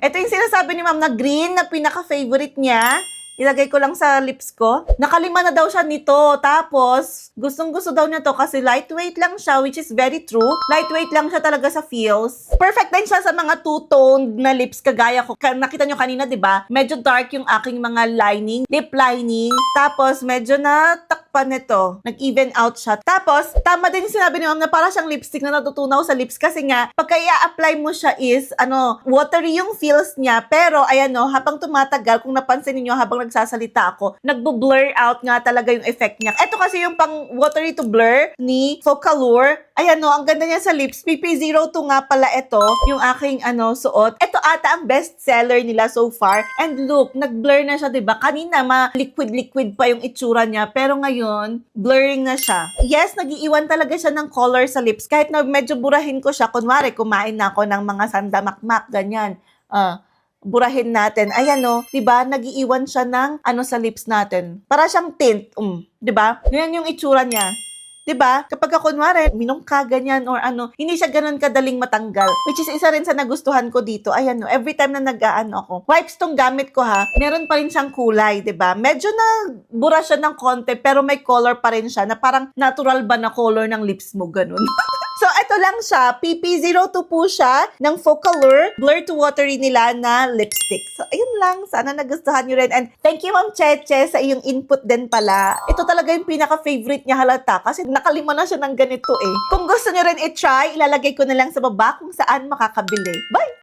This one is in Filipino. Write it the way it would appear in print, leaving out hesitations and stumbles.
Ito yung sinasabi ni ma'am na green na pinaka-favorite niya. Ilagay ko lang sa lips ko. Nakalima na daw siya nito. Tapos, gustong-gusto daw niya to kasi lightweight lang siya, which is very true. Lightweight lang siya talaga sa feels. Perfect din siya sa mga two-toned na lips kagaya ko. Nakita nyo kanina, di ba? Medyo dark yung aking mga lining, lip lining. Tapos, medyo natakpan nito. Nag-even out siya. Tapos, tama din yung sinabi ni ma'am na para siyang lipstick na natutunaw sa lips kasi nga, pagka i-apply mo siya is, watery yung feels niya. Pero, ayan habang tumatagal, kung napansin niyo habang nagsasalita ako, nagbo-blur out nga talaga yung effect niya. Ito kasi yung pang watery to blur ni Focallure. Ayan ang ganda niya sa lips. PP02 nga pala ito, yung aking suot. Ito ata ang best seller nila so far. And look, nag-blur na siya, 'di ba? Kanina liquid pa yung itsura niya, pero ngayon, blurring na siya. Yes, nagiiwan talaga siya ng color sa lips. Kahit na medyo burahin ko siya, kunwari kumain na ako ng mga sandamakmak, ganyan. Burahin natin. Ayan 'di ba? Nagiiwan siya ng sa lips natin. Para siyang tint, 'di ba? Ganyan yung itsura niya. 'Di ba? Kapag kunwari minom ka ganyan or hindi siya ganoon kadaling matanggal. Which is isa rin sa nagustuhan ko dito. Ayan every time na ako. Wipes tong gamit ko ha, meron pa rin siyang kulay, 'di ba? Medyo na bura siya ng konti pero may color pa rin siya na parang natural ba na color ng lips mo ganun. So, ito lang siya. PP02 po siya ng Focallure Blur to Watery nila na lipstick. So, ayun lang. Sana nagustuhan nyo rin. And thank you, Ma'am Cheche, sa iyong input din pala. Ito talaga yung pinaka-favorite niya halata kasi nakalima na siya ng ganito eh. Kung gusto nyo rin i-try, ilalagay ko na lang sa baba kung saan makakabili. Bye!